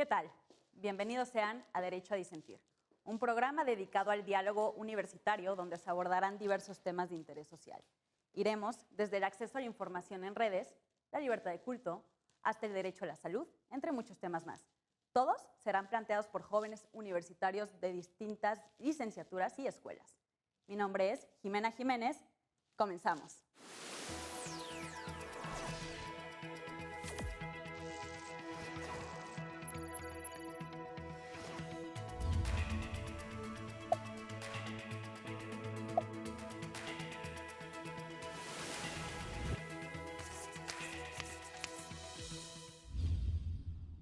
¿Qué tal? Bienvenidos sean a Derecho a Disentir, un programa dedicado al diálogo universitario donde se abordarán diversos temas de interés social. Iremos desde el acceso a la información en redes, la libertad de culto, hasta el derecho a la salud, entre muchos temas más. Todos serán planteados por jóvenes universitarios de distintas licenciaturas y escuelas. Mi nombre es Jimena Jiménez. Comenzamos.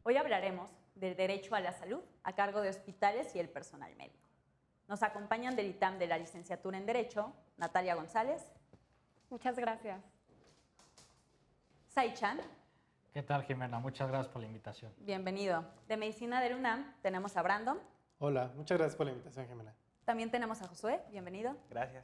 Hoy hablaremos del derecho a la salud a cargo de hospitales y el personal médico. Nos acompañan del ITAM de la licenciatura en Derecho, Natalia González. Muchas gracias. Sai-chan. ¿Qué tal, Jimena? Muchas gracias por la invitación. Bienvenido. De Medicina del UNAM tenemos a Brandon. Hola, muchas gracias por la invitación, Jimena. También tenemos a Josué. Bienvenido. Gracias.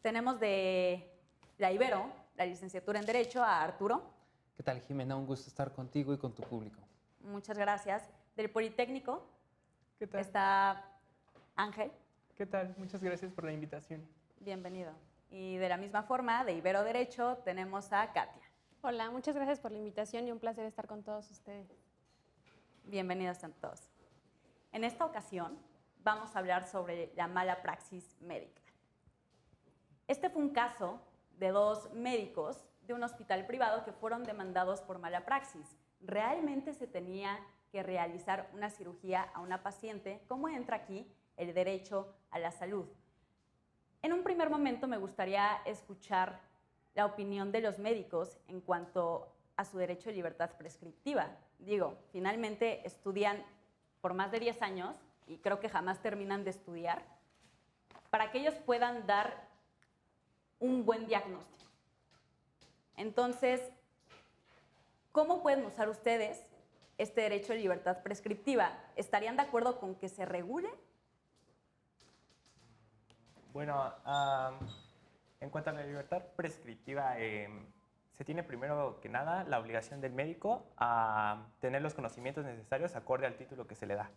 Tenemos de la Ibero, la licenciatura en Derecho, a Arturo. ¿Qué tal, Jimena? Un gusto estar contigo y con tu público. Muchas gracias. Del Politécnico ¿Qué tal? está Ángel. ¿Qué tal? Muchas gracias por la invitación. Bienvenido. Y de la misma forma, de Ibero Derecho, tenemos a Katia. Hola, muchas gracias por la invitación y un placer estar con todos ustedes. Bienvenidos a todos. En esta ocasión vamos a hablar sobre la mala praxis médica. Este fue un caso de dos médicos de un hospital privado que fueron demandados por mala praxis. Realmente se tenía que realizar una cirugía a una paciente. ¿Cómo entra aquí el derecho a la salud? En un primer momento me gustaría escuchar la opinión de los médicos en cuanto a su derecho de libertad prescriptiva. Digo, finalmente estudian por más de 10 años y creo que jamás terminan de estudiar para que ellos puedan dar un buen diagnóstico. Entonces, ¿cómo pueden usar ustedes este derecho de libertad prescriptiva? ¿Estarían de acuerdo con que se regule? Bueno, en cuanto a la libertad prescriptiva, se tiene primero que nada la obligación del médico a tener los conocimientos necesarios acorde al título que se le da.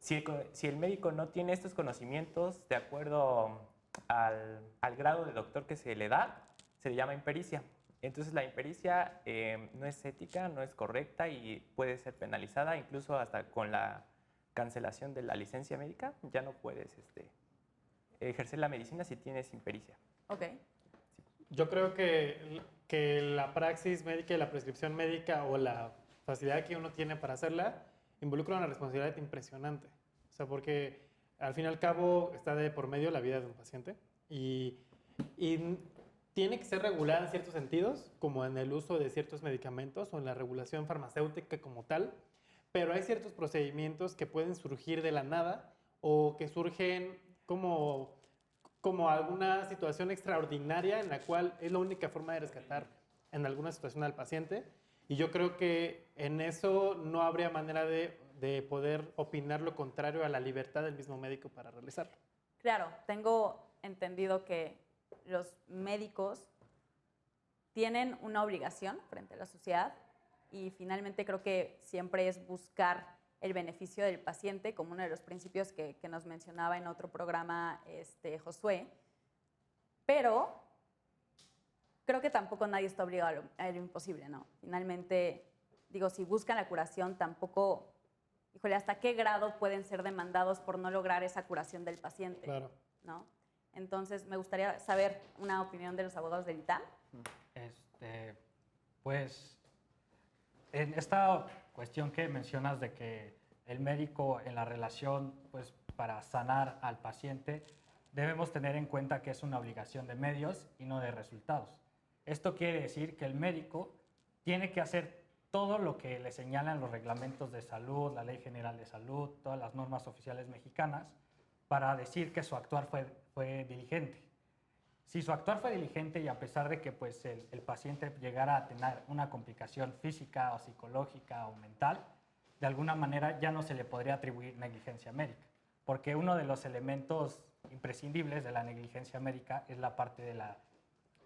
Si el médico no tiene estos conocimientos de acuerdo al grado de doctor que se le da, se le llama impericia. Entonces la impericia no es ética, no es correcta y puede ser penalizada, incluso hasta con la cancelación de la licencia médica. Ya no puedes ejercer la medicina si tienes impericia. Ok. Sí. Yo creo que la praxis médica y la prescripción médica o la facilidad que uno tiene para hacerla involucra una responsabilidad impresionante. O sea, porque al fin y al cabo está de por medio la vida de un paciente y tiene que ser regulada en ciertos sentidos, como en el uso de ciertos medicamentos o en la regulación farmacéutica como tal, pero hay ciertos procedimientos que pueden surgir de la nada o que surgen como alguna situación extraordinaria en la cual es la única forma de rescatar en alguna situación al paciente. Y yo creo que en eso no habría manera de poder opinar lo contrario a la libertad del mismo médico para realizarlo. Claro, tengo entendido que los médicos tienen una obligación frente a la sociedad y finalmente creo que siempre es buscar el beneficio del paciente como uno de los principios que nos mencionaba en otro programa Josué, pero creo que tampoco nadie está obligado a lo imposible, ¿no? Finalmente, digo, si buscan la curación, tampoco, híjole, ¿hasta qué grado pueden ser demandados por no lograr esa curación del paciente? Claro. ¿No? Entonces, me gustaría saber una opinión de los abogados del ITAM. Pues, en esta cuestión que mencionas de que el médico en la relación, pues, para sanar al paciente, debemos tener en cuenta que es una obligación de medios y no de resultados. Esto quiere decir que el médico tiene que hacer todo lo que le señalan los reglamentos de salud, la Ley General de Salud, todas las normas oficiales mexicanas, para decir que su actuar fue diligente. Si su actuar fue diligente y a pesar de que pues, el paciente llegara a tener una complicación física o psicológica o mental, de alguna manera ya no se le podría atribuir negligencia médica, porque uno de los elementos imprescindibles de la negligencia médica es la parte de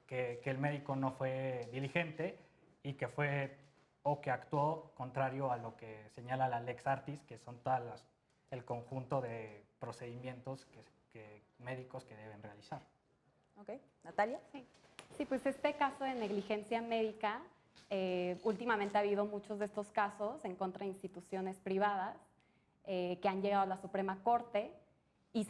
que el médico no fue diligente y que fue o que actuó contrario a lo que señala la Lex Artis, que son el conjunto de procedimientos médicos que deben realizar. ¿Ok? Natalia. Sí, pues este caso de negligencia médica, últimamente ha habido muchos de estos casos en contra de instituciones privadas que han llegado a la Suprema Corte y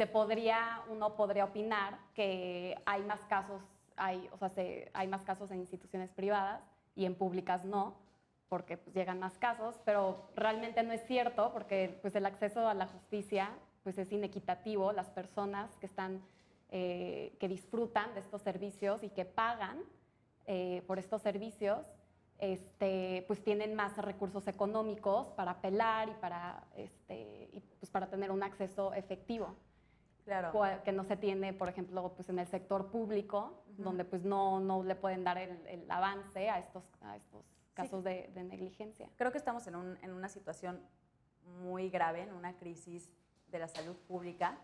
uno podría opinar que hay más casos, hay más casos en instituciones privadas y en públicas no, porque pues, llegan más casos, pero realmente no es cierto porque pues, el acceso a la justicia pues, es inequitativo. Las personas que disfrutan de estos servicios y que pagan por estos servicios, pues tienen más recursos económicos para apelar y pues para tener un acceso efectivo. Claro. Que no se tiene, por ejemplo, pues en el sector público, donde pues no le pueden dar el avance a estos casos de negligencia. Creo que estamos en una situación muy grave, en una crisis de la salud pública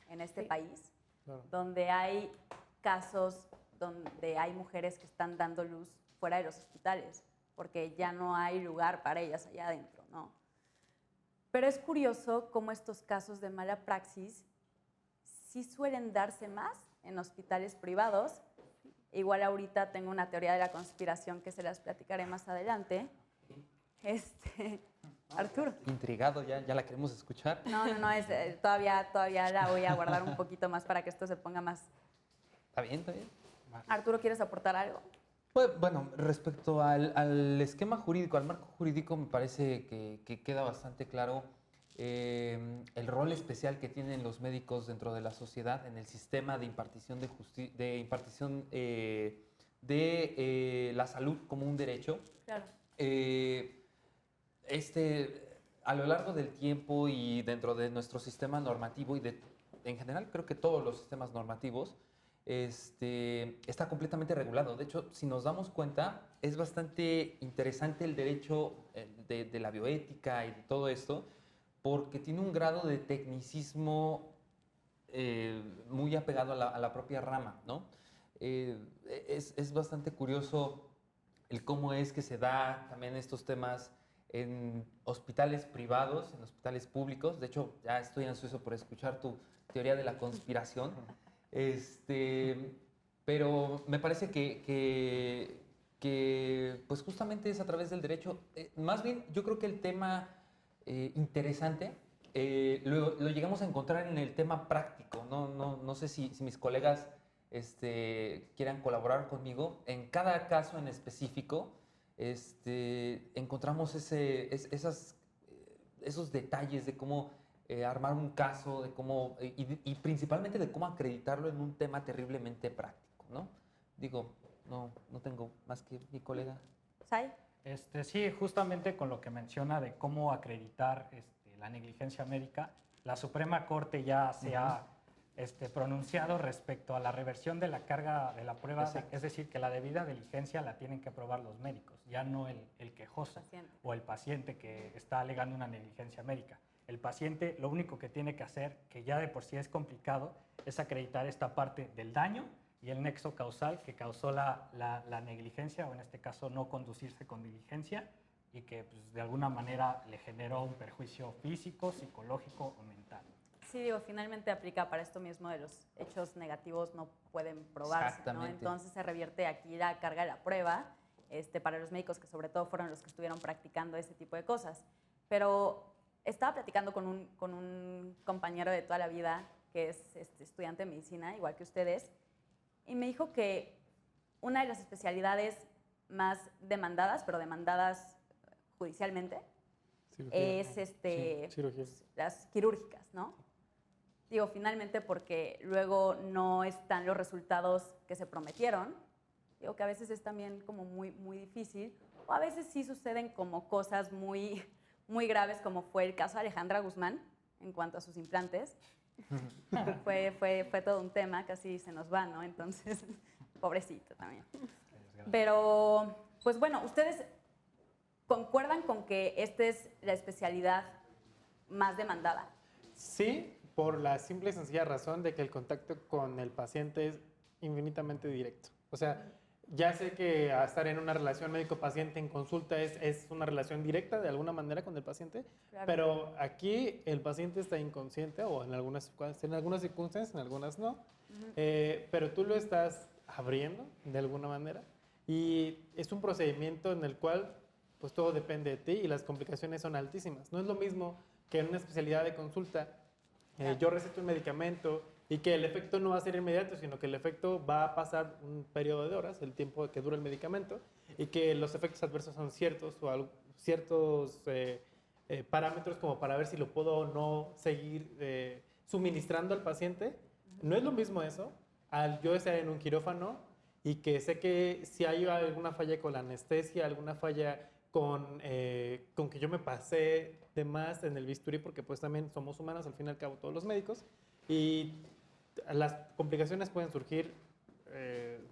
en este país, Claro. donde hay casos donde hay mujeres que están dando luz fuera de los hospitales, porque ya no hay lugar para ellas allá adentro, ¿no? Pero es curioso cómo estos casos de mala praxis sí suelen darse más en hospitales privados. Igual ahorita tengo una teoría de la conspiración que se las platicaré más adelante. Arturo. Intrigado, ya la queremos escuchar. No, todavía la voy a guardar un poquito más para que esto se ponga más. Está bien, está bien. Arturo, ¿quieres aportar algo? Pues, bueno, respecto al esquema jurídico, al marco jurídico, me parece que queda bastante claro el rol especial que tienen los médicos dentro de la sociedad en el sistema de impartición de la salud como un derecho. Claro. A lo largo del tiempo y dentro de nuestro sistema normativo en general creo que todos los sistemas normativos, está completamente regulado. De hecho, si nos damos cuenta, es bastante interesante el derecho de la bioética y de todo esto, porque tiene un grado de tecnicismo muy apegado a la propia rama, ¿no? Es bastante curioso el cómo es que se da también estos temas en hospitales privados, en hospitales públicos. De hecho, ya estoy ansioso por escuchar tu teoría de la conspiración. Pero me parece que pues justamente es a través del derecho. Más bien, yo creo que el tema interesante lo llegamos a encontrar en el tema práctico. No sé si mis colegas quieran colaborar conmigo. En cada caso en específico, encontramos esos detalles de cómo armar un caso, de cómo, y principalmente de cómo acreditarlo en un tema terriblemente práctico, ¿no? Digo, no tengo más que mi colega. ¿Sai? Sí, justamente con lo que menciona de cómo acreditar la negligencia médica, la Suprema Corte ya se ha pronunciado respecto a la reversión de la carga de la prueba, es decir, que la debida diligencia la tienen que aprobar los médicos, ya no el quejoso o el paciente que está alegando una negligencia médica. El paciente lo único que tiene que hacer, que ya de por sí es complicado, es acreditar esta parte del daño y el nexo causal que causó la negligencia, o en este caso no conducirse con diligencia, y que pues, de alguna manera le generó un perjuicio físico, psicológico o mental. Sí, digo, finalmente aplica para esto mismo de los hechos negativos no pueden probarse, ¿no? Entonces se revierte aquí la carga de la prueba para los médicos que sobre todo fueron los que estuvieron practicando ese tipo de cosas. Pero estaba platicando con un compañero de toda la vida que es estudiante de medicina, igual que ustedes, y me dijo que una de las especialidades más demandadas, pero demandadas judicialmente, es cirugías. las quirúrgicas, ¿no? Digo, finalmente porque luego no están los resultados que se prometieron. Digo que a veces es también como muy, muy difícil, o a veces sí suceden como cosas muy, muy graves, como fue el caso de Alejandra Guzmán en cuanto a sus implantes. fue todo un tema, casi se nos va, ¿no? Entonces, pobrecito también. Pero, pues bueno, ¿ustedes concuerdan con que esta es la especialidad más demandada? Sí, por la simple y sencilla razón de que el contacto con el paciente es infinitamente directo. O sea, Ya sé que a estar en una relación médico-paciente en consulta es una relación directa de alguna manera con el paciente, Claro. pero aquí el paciente está inconsciente o en algunas circunstancias, en algunas no, pero tú lo estás abriendo de alguna manera y es un procedimiento en el cual pues todo depende de ti y las complicaciones son altísimas. No es lo mismo que en una especialidad de consulta yo receto un medicamento y que el efecto no va a ser inmediato, sino que el efecto va a pasar un periodo de horas, el tiempo que dura el medicamento, y que los efectos adversos son ciertos o ciertos parámetros como para ver si lo puedo o no seguir suministrando al paciente. No es lo mismo eso al yo estar en un quirófano y que sé que si hay alguna falla con la anestesia, alguna falla con que yo me pasé de más en el bisturí, porque pues también somos humanos al fin y al cabo todos los médicos, y las complicaciones pueden surgir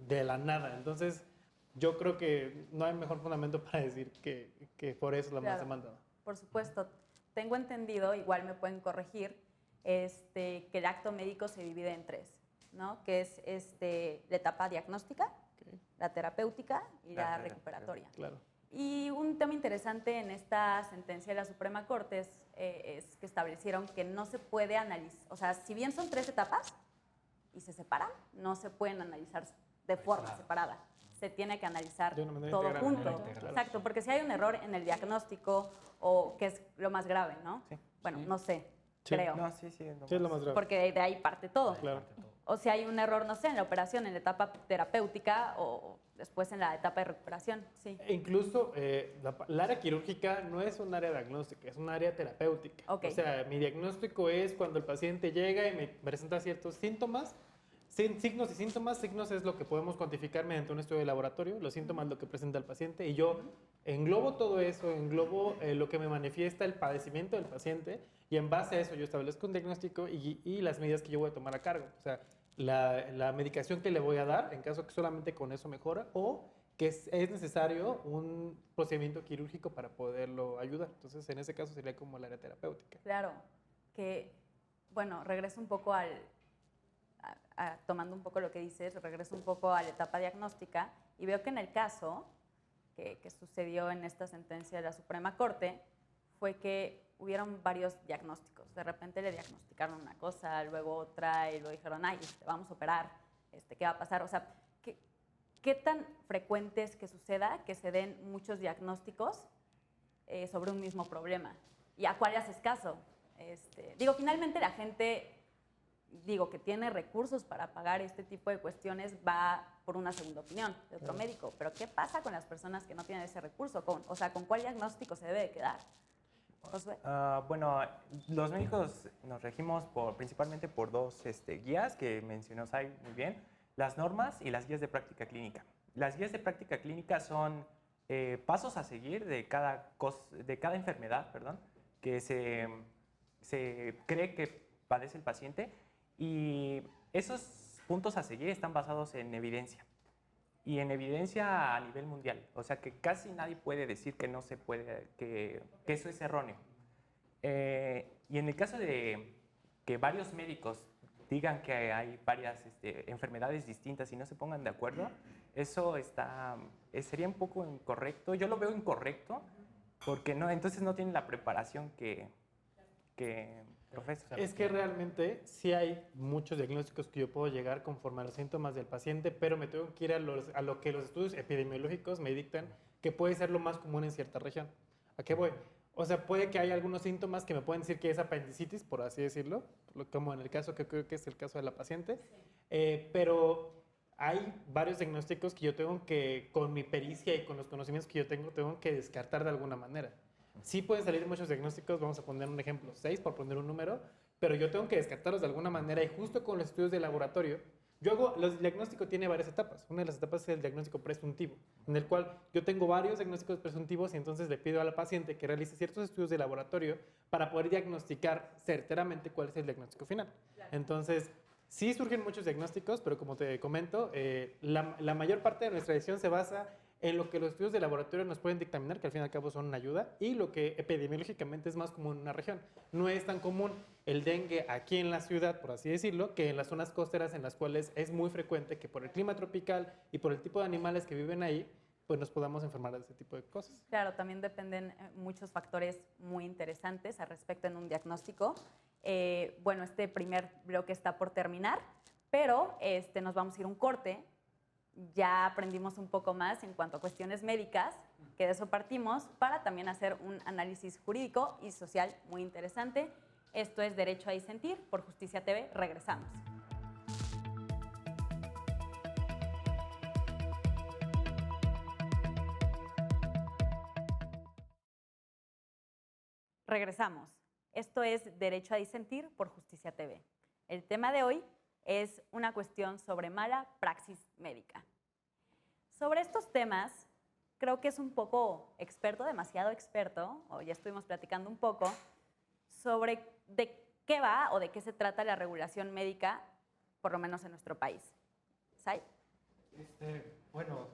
de la nada. Entonces, yo creo que no hay mejor fundamento para decir que por eso es la más Claro. demandada. Por supuesto. Tengo entendido, igual me pueden corregir, que el acto médico se divide en tres, ¿no? Que es la etapa diagnóstica, la terapéutica y la recuperatoria. Claro. Y un tema interesante en esta sentencia de la Suprema Corte es que establecieron que no se puede analizar, o sea, si bien son tres etapas y se separan, no se pueden analizar de forma separada. Se tiene que analizar De una manera todo integral. junto. De manera integral. Exacto, porque si hay un error en el diagnóstico, o que es lo más grave, ¿no? Sí. Bueno, Sí. no sé, Sí. creo. No, sí, sí. ¿Qué es lo más grave? Porque de ahí parte todo. Claro. O si hay un error, no sé, en la operación, en la etapa terapéutica o después en la etapa de recuperación. Sí. E incluso la área quirúrgica no es un área diagnóstica, es un área terapéutica. Ok. O sea, mi diagnóstico es cuando el paciente llega y me presenta ciertos síntomas, signos y síntomas. Signos es lo que podemos cuantificar mediante un estudio de laboratorio, los síntomas lo que presenta el paciente, y yo englobo todo eso, englobo lo que me manifiesta el padecimiento del paciente, y en base a eso yo establezco un diagnóstico y las medidas que yo voy a tomar a cargo. O sea, la medicación que le voy a dar, en caso que solamente con eso mejora, o que es necesario un procedimiento quirúrgico para poderlo ayudar. Entonces, en ese caso sería como el área terapéutica. Claro, que, bueno, regreso un poco tomando un poco lo que dices, regreso un poco a la etapa diagnóstica y veo que en el caso que sucedió en esta sentencia de la Suprema Corte fue que hubieron varios diagnósticos. De repente le diagnosticaron una cosa, luego otra, y luego dijeron, ay, te vamos a operar, ¿qué va a pasar? O sea, ¿qué tan frecuente es que suceda que se den muchos diagnósticos sobre un mismo problema? ¿Y a cuál le haces caso? Finalmente la gente, que tiene recursos para pagar este tipo de cuestiones, va por una segunda opinión de otro médico. Pero ¿qué pasa con las personas que no tienen ese recurso? ¿Con cuál diagnóstico se debe de quedar? Josué. Bueno, los médicos nos regimos principalmente por dos guías que mencionó Sai muy bien, las normas y las guías de práctica clínica. Las guías de práctica clínica son pasos a seguir de cada enfermedad, que se cree que padece el paciente, y esos puntos a seguir están basados en evidencia. Y en evidencia a nivel mundial. O sea que casi nadie puede decir que no se puede, que eso es erróneo. Y en el caso de que varios médicos digan que hay varias enfermedades distintas y no se pongan de acuerdo, eso sería un poco incorrecto. Yo lo veo incorrecto porque entonces no tienen la preparación que profesa. Es que realmente sí hay muchos diagnósticos que yo puedo llegar conforme a los síntomas del paciente, pero me tengo que ir a lo que los estudios epidemiológicos me dictan que puede ser lo más común en cierta región. ¿A qué voy? O sea, puede que haya algunos síntomas que me pueden decir que es apendicitis, por así decirlo, como en el caso que creo que es el caso de la paciente, pero hay varios diagnósticos que yo tengo que, con mi pericia y con los conocimientos que yo tengo que descartar de alguna manera. Sí pueden salir muchos diagnósticos, vamos a poner un ejemplo, 6 por poner un número, pero yo tengo que descartarlos de alguna manera, y justo con los estudios de laboratorio, el diagnóstico tiene varias etapas. Una de las etapas es el diagnóstico presuntivo, en el cual yo tengo varios diagnósticos presuntivos y entonces le pido al paciente que realice ciertos estudios de laboratorio para poder diagnosticar certeramente cuál es el diagnóstico final. Entonces, sí surgen muchos diagnósticos, pero como te comento, la mayor parte de nuestra decisión se basa en lo que los estudios de laboratorio nos pueden dictaminar, que al fin y al cabo son una ayuda, y lo que epidemiológicamente es más común en una región. No es tan común el dengue aquí en la ciudad, por así decirlo, que en las zonas costeras en las cuales es muy frecuente que por el clima tropical y por el tipo de animales que viven ahí, pues nos podamos enfermar de ese tipo de cosas. Claro, también dependen muchos factores muy interesantes al respecto en un diagnóstico. Bueno, este primer bloque está por terminar, pero nos vamos a ir a un corte. Ya aprendimos un poco más en cuanto a cuestiones médicas, que de eso partimos, para también hacer un análisis jurídico y social muy interesante. Esto es Derecho a Disentir por Justicia TV. Regresamos. Regresamos. Esto es Derecho a Disentir por Justicia TV. El tema de hoy es una cuestión sobre mala praxis médica. Sobre estos temas, creo que es un poco experto, demasiado experto, o ya estuvimos platicando un poco, sobre de qué va o de qué se trata la regulación médica, por lo menos en nuestro país. ¿Sai? Bueno,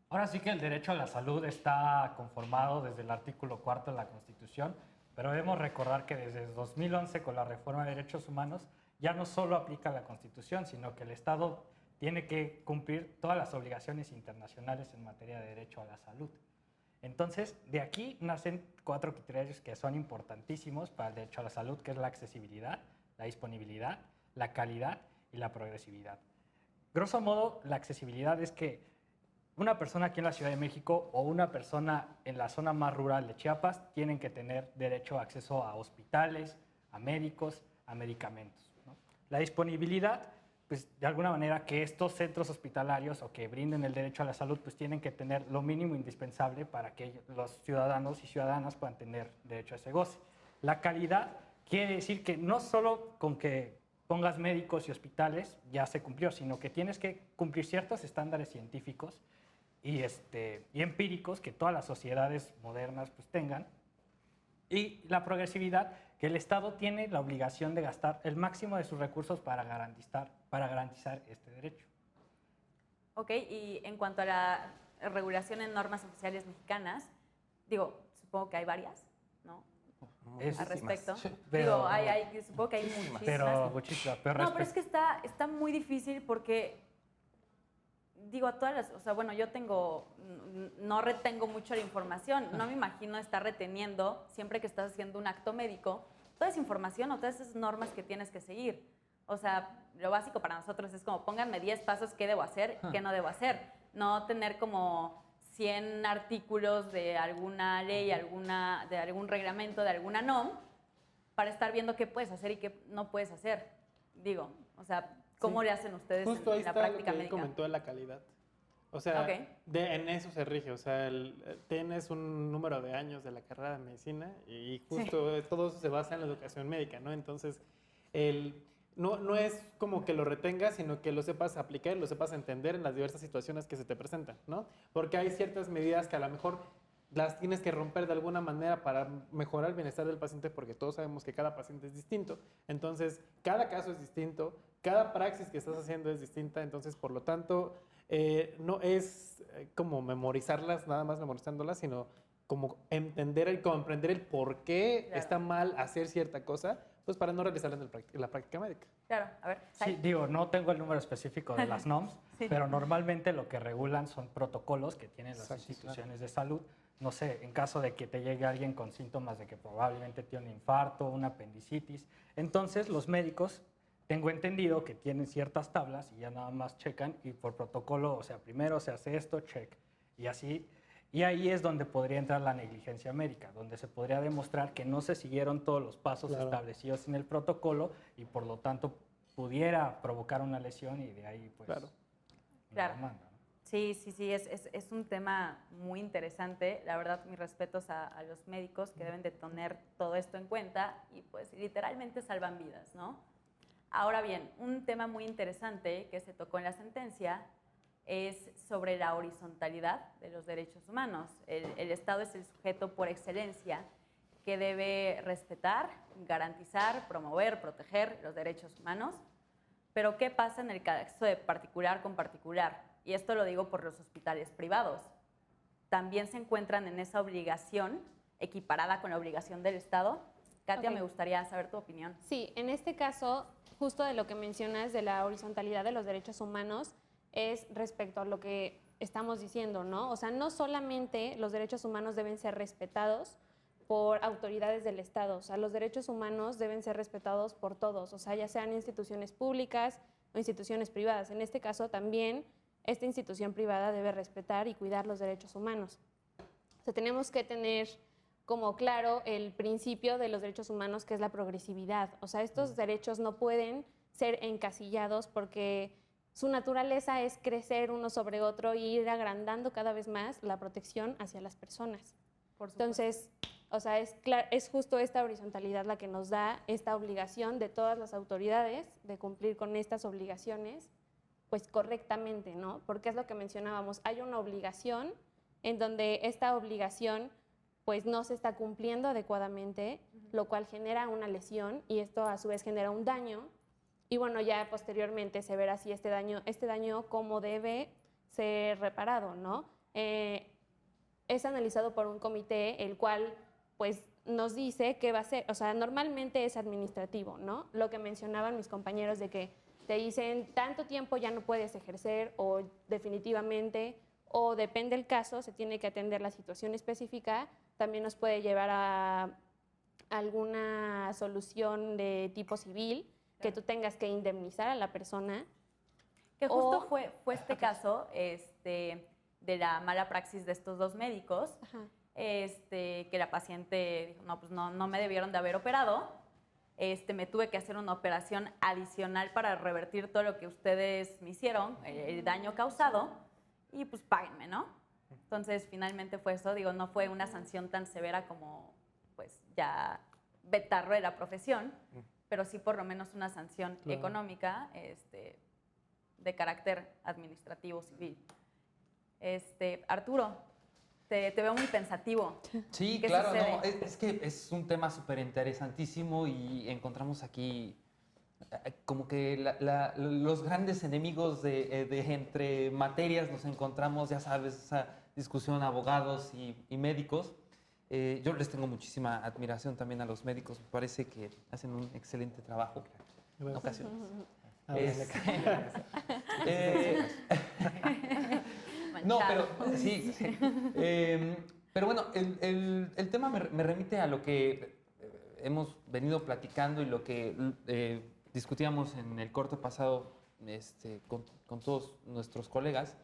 ahora sí que el derecho a la salud está conformado desde el artículo 4 de la Constitución, pero debemos recordar que desde 2011, con la reforma de derechos humanos, ya no solo aplica la Constitución, sino que el Estado tiene que cumplir todas las obligaciones internacionales en materia de derecho a la salud. Entonces, de aquí nacen 4 criterios que son importantísimos para el derecho a la salud, que es la accesibilidad, la disponibilidad, la calidad y la progresividad. Grosso modo, la accesibilidad es que una persona aquí en la Ciudad de México o una persona en la zona más rural de Chiapas tienen que tener derecho a acceso a hospitales, a médicos, a medicamentos, ¿no? La disponibilidad, pues de alguna manera que estos centros hospitalarios o que brinden el derecho a la salud, pues tienen que tener lo mínimo indispensable para que los ciudadanos y ciudadanas puedan tener derecho a ese goce. La calidad quiere decir que no solo con que pongas médicos y hospitales ya se cumplió, sino que tienes que cumplir ciertos estándares científicos y empíricos que todas las sociedades modernas pues tengan. Y la progresividad, que el Estado tiene la obligación de gastar el máximo de sus recursos para garantizar este derecho. Ok, y en cuanto a la regulación en normas oficiales mexicanas, digo, supongo que hay varias, ¿no? Al respecto. Pero, digo, supongo que hay muchísimas. Pero No, pero es que está muy difícil porque, digo, a todas las, o sea, bueno, yo no retengo mucho la información, no me imagino estar reteniendo, siempre que estás haciendo un acto médico, toda esa información o todas esas normas que tienes que seguir. O sea, lo básico para nosotros es como, pónganme 10 pasos, qué debo hacer, qué no debo hacer. No tener como 100 artículos de alguna ley, de algún reglamento, de alguna NOM, para estar viendo qué puedes hacer y qué no puedes hacer. Digo, o sea, ¿cómo le hacen ustedes justo en la práctica práctica médica? médica? Comentó de la calidad. O sea, Okay. En eso se rige. O sea, tienes un número de años de la carrera de medicina y justo todo eso se basa en la educación médica, ¿no? Entonces, no es como que lo retengas, sino que lo sepas aplicar, lo sepas entender en las diversas situaciones que se te presentan, ¿no? Porque hay ciertas medidas que a lo mejor las tienes que romper de alguna manera para mejorar el bienestar del paciente, porque todos sabemos que cada paciente es distinto. Entonces, cada caso es distinto, cada praxis que estás haciendo es distinta, entonces, por lo tanto, no es como memorizarlas, nada más memorizándolas, sino como entender y comprender el por qué está mal hacer cierta cosa, pues para no realizarla en la práctica médica. Claro, a ver. Sí, digo, no tengo el número específico de las NOMs, Sí. pero normalmente lo que regulan son protocolos que tienen las instituciones de salud. No sé, en caso de que te llegue alguien con síntomas de que probablemente tiene un infarto, una apendicitis, entonces los médicos, tengo entendido que tienen ciertas tablas y ya nada más checan y por protocolo, o sea, primero se hace esto, check, y así. Y ahí es donde podría entrar la negligencia médica, donde se podría demostrar que no se siguieron todos los pasos establecidos en el protocolo y por lo tanto pudiera provocar una lesión y de ahí pues Claro. demanda, ¿no? Sí, es un tema muy interesante. La verdad, mis respetos a los médicos que deben de tener todo esto en cuenta y pues literalmente salvan vidas, ¿no? Ahora bien, un tema muy interesante que se tocó en la sentencia es sobre la horizontalidad de los derechos humanos. El Estado es el sujeto por excelencia que debe respetar, garantizar, promover, proteger los derechos humanos. Pero ¿qué pasa en el caso de particular con particular? Y esto lo digo por los hospitales privados. también se encuentran en esa obligación equiparada con la obligación del Estado. Katia, Ok. me gustaría saber tu opinión. Sí, en este caso, justo de lo que mencionas de la horizontalidad de los derechos humanos es respecto a lo que estamos diciendo, ¿no? O sea, no solamente los derechos humanos deben ser respetados por autoridades del Estado, o sea, los derechos humanos deben ser respetados por todos, o sea, ya sean instituciones públicas o instituciones privadas. En este caso también esta institución privada debe respetar y cuidar los derechos humanos. O sea, tenemos que tener como claro el principio de los derechos humanos, que es la progresividad. O sea, estos derechos no pueden ser encasillados porque su naturaleza es crecer uno sobre otro y ir agrandando cada vez más la protección hacia las personas. Por supuesto. Entonces, o sea, es justo esta horizontalidad la que nos da esta obligación de todas las autoridades de cumplir con estas obligaciones, pues correctamente, ¿no? Porque es lo que mencionábamos, hay una obligación en donde esta obligación pues no se está cumpliendo adecuadamente, lo cual genera una lesión y esto a su vez genera un daño. Y bueno, ya posteriormente se verá si este daño cómo debe ser reparado, ¿no? Es analizado por un comité, el cual pues nos dice qué va a ser, o sea, normalmente es administrativo, ¿no? Lo que mencionaban mis compañeros de que te dicen tanto tiempo ya no puedes ejercer o definitivamente, o depende del caso, se tiene que atender la situación específica, también nos puede llevar a alguna solución de tipo civil, que tú tengas que indemnizar a la persona. Que justo O- fue este caso de la mala praxis de estos dos médicos, Ajá. que la paciente dijo, no, pues no me debieron de haber operado, me tuve que hacer una operación adicional para revertir todo lo que ustedes me hicieron, el daño causado, y pues páguenme, ¿no? Entonces, finalmente fue eso, digo, no fue una sanción tan severa como, pues, ya vetarlo de la profesión, pero sí por lo menos una sanción Claro. económica, de carácter administrativo civil. Arturo, te veo muy pensativo. Sí, ¿Qué claro, sucede? no, es que es un tema súper interesantísimo y encontramos aquí como que los grandes enemigos de entre materias nos encontramos, ya sabes, esa discusión abogados y médicos. Yo les tengo muchísima admiración también a los médicos, me parece que hacen un excelente trabajo en Gracias. ocasiones. Adelante. Eh, no, Manchado. pero sí. Pero bueno, el tema me remite a lo que hemos venido platicando y lo que discutíamos en el corte pasado con todos nuestros colegas.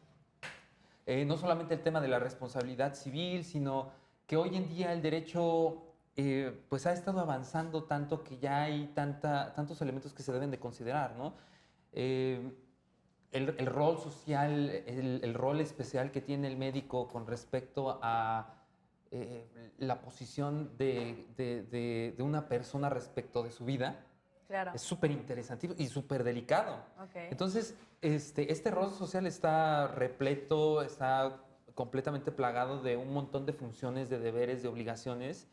No solamente el tema de la responsabilidad civil, sino que hoy en día el derecho pues ha estado avanzando tanto que ya hay tantos elementos que se deben de considerar, ¿no? El rol social, el rol especial que tiene el médico con respecto a la posición de una persona respecto de su vida Claro. es súper interesante y súper delicado. Ok. Entonces, este rol social está repleto, está completamente plagado de un montón de funciones, de deberes, de obligaciones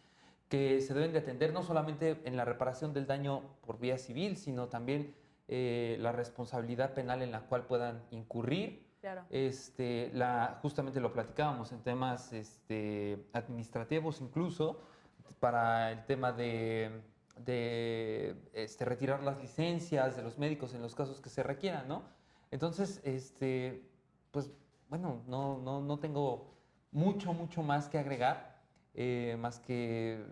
que se deben de atender no solamente en la reparación del daño por vía civil, sino también la responsabilidad penal en la cual puedan incurrir. Claro. Justamente lo platicábamos en temas administrativos incluso, para el tema de retirar las licencias de los médicos en los casos que se requieran, ¿no? Entonces, pues bueno, no tengo mucho más que agregar, más que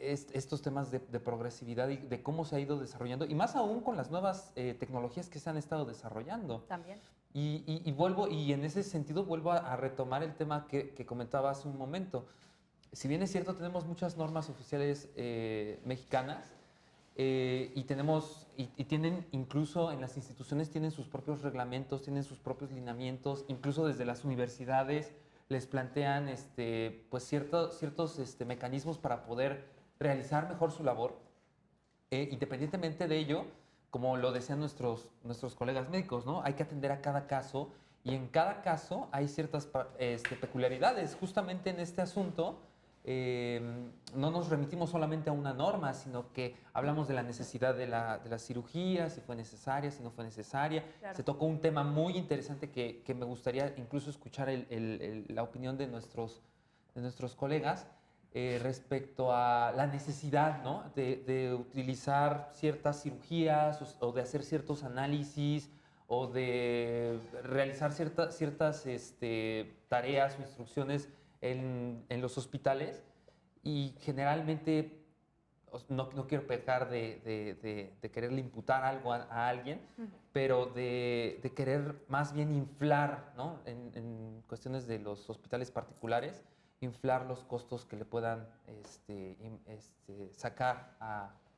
estos temas de progresividad y de cómo se ha ido desarrollando, y más aún con las nuevas tecnologías que se han estado desarrollando. También. Y en ese sentido vuelvo a retomar el tema que comentaba hace un momento. Si bien es cierto, tenemos muchas normas oficiales mexicanas y tienen incluso en las instituciones tienen sus propios reglamentos, tienen sus propios lineamientos, incluso desde las universidades les plantean pues ciertos mecanismos para poder realizar mejor su labor. Independientemente de ello, como lo decían nuestros colegas médicos, ¿no? Hay que atender a cada caso y en cada caso hay ciertas peculiaridades. Justamente en este asunto, no nos remitimos solamente a una norma, sino que hablamos de la necesidad de la cirugía, si fue necesaria, si no fue necesaria. Claro. Se tocó un tema muy interesante que me gustaría incluso escuchar la opinión de nuestros colegas respecto a la necesidad, ¿no?, de utilizar ciertas cirugías o de hacer ciertos análisis o de realizar ciertas tareas o instrucciones en los hospitales, y generalmente no quiero pecar de quererle imputar algo a alguien, pero de querer más bien inflar, ¿no?, en cuestiones de los hospitales particulares, inflar los costos que le puedan sacar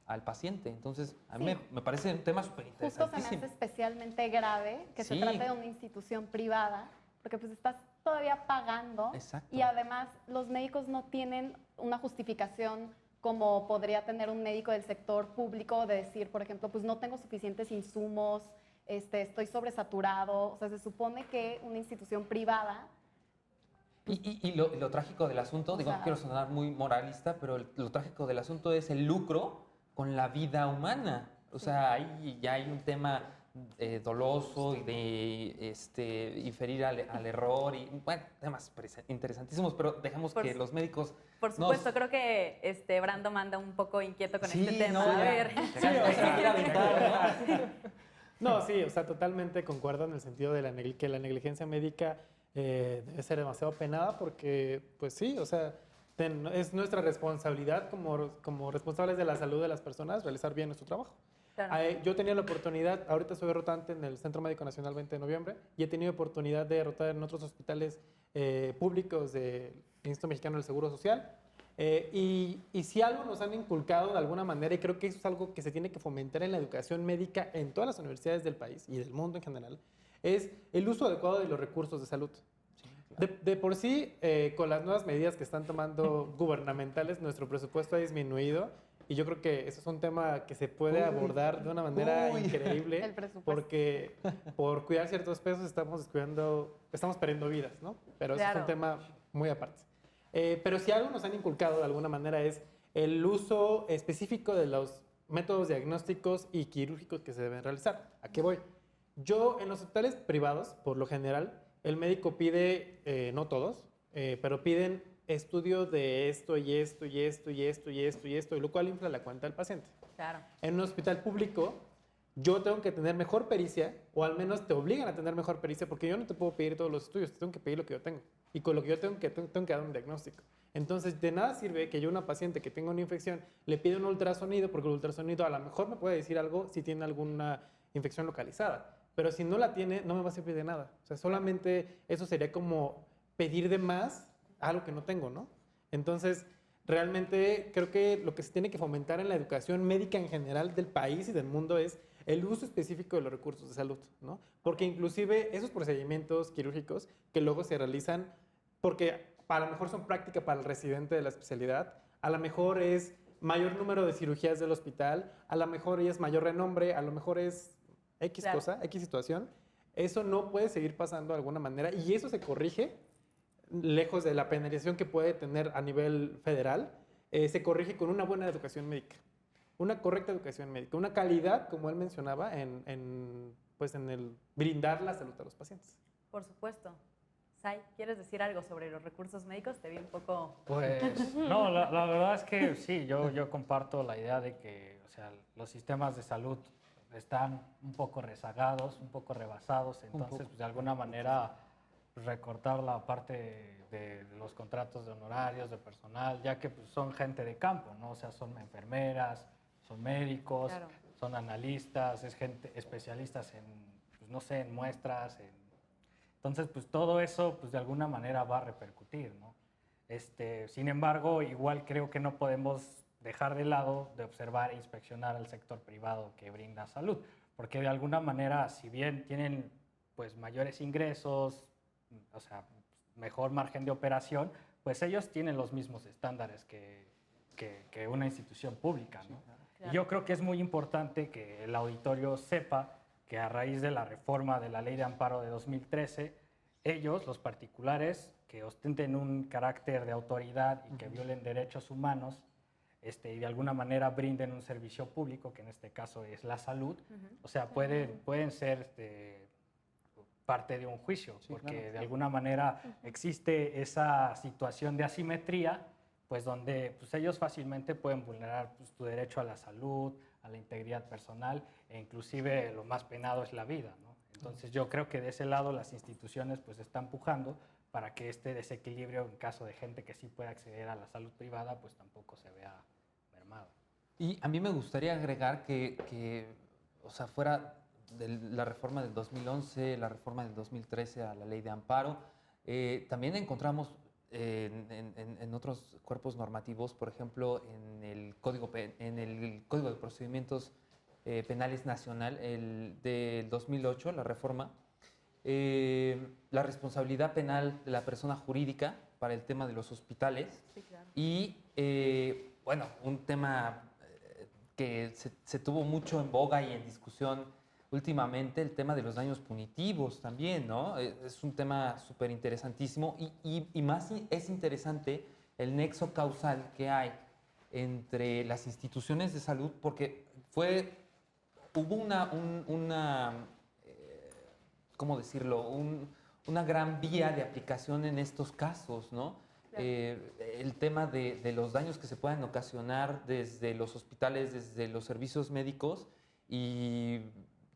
al paciente. Entonces, a mí me parece un tema súper Justo se me interesantísimo. hace especialmente grave que se Sí. trate de una institución privada, porque pues estás todavía pagando. Exacto. Y además los médicos no tienen una justificación como podría tener un médico del sector público de decir, por ejemplo, pues no tengo suficientes insumos, estoy sobresaturado. O sea, se supone que una institución privada... Y lo trágico del asunto, digo, no quiero sonar muy moralista, pero lo trágico del asunto es el lucro con la vida humana. O sea, ahí ya hay un tema doloso y de inferir al error y, bueno, temas interesantísimos, pero dejamos que los médicos... Por supuesto, creo que Brando anda un poco inquieto con Sí, este tema. no, A ya. ver. Sí, o sea, quiere aventar, ¿no? No, sí, o sea, totalmente concuerdo en el sentido de que la negligencia médica debe ser demasiado penada porque, pues sí, o sea, es nuestra responsabilidad como responsables de la salud de las personas realizar bien nuestro trabajo. Claro. Yo tenía la oportunidad, ahorita soy rotante en el Centro Médico Nacional 20 de noviembre y he tenido oportunidad de rotar en otros hospitales públicos del Instituto Mexicano del Seguro Social. Y si algo nos han inculcado de alguna manera, y creo que eso es algo que se tiene que fomentar en la educación médica en todas las universidades del país y del mundo en general, es el uso adecuado de los recursos de salud. De por sí, con las nuevas medidas que están tomando gubernamentales, nuestro presupuesto ha disminuido y yo creo que eso es un tema que se puede abordar de una manera increíble, El presupuesto. porque por cuidar ciertos pesos estamos perdiendo vidas, ¿no? Pero eso es Claro. un tema muy aparte. Pero si algo nos han inculcado de alguna manera es el uso específico de los métodos diagnósticos y quirúrgicos que se deben realizar. ¿A qué voy? Yo en los hospitales privados, por lo general, el médico pide, no todos, pero piden estudio de esto y esto y esto y esto y esto y esto, y lo cual infla la cuenta del paciente. Claro. En un hospital público, yo tengo que tener mejor pericia, o al menos te obligan a tener mejor pericia, porque yo no te puedo pedir todos los estudios, te tengo que pedir lo que yo tengo. Y con lo que yo tengo que dar un diagnóstico. Entonces, de nada sirve que yo a una paciente que tenga una infección le pida un ultrasonido, porque el ultrasonido a lo mejor me puede decir algo si tiene alguna infección localizada. Pero si no la tiene, no me va a servir de nada. O sea, solamente eso sería como pedir de más algo que no tengo, ¿no? Entonces, realmente creo que lo que se tiene que fomentar en la educación médica en general del país y del mundo es el uso específico de los recursos de salud, ¿no? Porque inclusive esos procedimientos quirúrgicos que luego se realizan, porque a lo mejor son práctica para el residente de la especialidad, a lo mejor es mayor número de cirugías del hospital, a lo mejor es mayor renombre, a lo mejor es X Claro. cosa, X situación. Eso no puede seguir pasando de alguna manera y eso se corrige, lejos de la penalización que puede tener a nivel federal, se corrige con una buena educación médica, una correcta educación médica, una calidad, como él mencionaba, en el brindar la salud a los pacientes. Por supuesto. Sai, ¿quieres decir algo sobre los recursos médicos? Te vi un poco... Pues no, la verdad es que sí, yo comparto la idea de que, o sea, los sistemas de salud están un poco rezagados, un poco rebasados, entonces pues, de alguna manera recortar la parte de los contratos de honorarios, de personal, ya que pues, son gente de campo, ¿no? O sea, son enfermeras, son médicos, Claro. son analistas, es gente especialistas en, pues, no sé, en muestras, entonces pues todo eso pues de alguna manera va a repercutir, ¿no? Sin embargo, igual creo que no podemos dejar de lado de observar e inspeccionar al sector privado que brinda salud, porque de alguna manera, si bien tienen pues mayores ingresos, o sea, mejor margen de operación, pues ellos tienen los mismos estándares que una institución pública, ¿no? Claro. Y yo creo que es muy importante que el auditorio sepa que a raíz de la reforma de la Ley de Amparo de 2013, ellos, los particulares, que ostenten un carácter de autoridad y que violen derechos humanos, y de alguna manera brinden un servicio público, que en este caso es la salud, o sea, pueden ser parte de un juicio, Sí, porque claro. de alguna manera existe esa situación de asimetría, pues donde pues, ellos fácilmente pueden vulnerar pues, tu derecho a la salud, a la integridad personal, e inclusive lo más penado es la vida, ¿no? Entonces yo creo que de ese lado las instituciones pues están empujando para que este desequilibrio en caso de gente que sí puede acceder a la salud privada pues tampoco se vea mermado. Y a mí me gustaría agregar que o sea, fuera de la reforma del 2011, la reforma del 2013 a la ley de amparo, también encontramos en otros cuerpos normativos, por ejemplo, en el Código de Procedimientos Penales Nacional del 2008, la reforma, la responsabilidad penal de la persona jurídica para el tema de los hospitales. Sí, claro. Y, bueno, un tema que se tuvo mucho en boga y en discusión últimamente, el tema de los daños punitivos también, ¿no? Es un tema súper interesantísimo y más es interesante el nexo causal que hay entre las instituciones de salud, porque hubo ¿cómo decirlo? Una gran vía de aplicación en estos casos, ¿no? Claro. El tema de los daños que se puedan ocasionar desde los hospitales, desde los servicios médicos y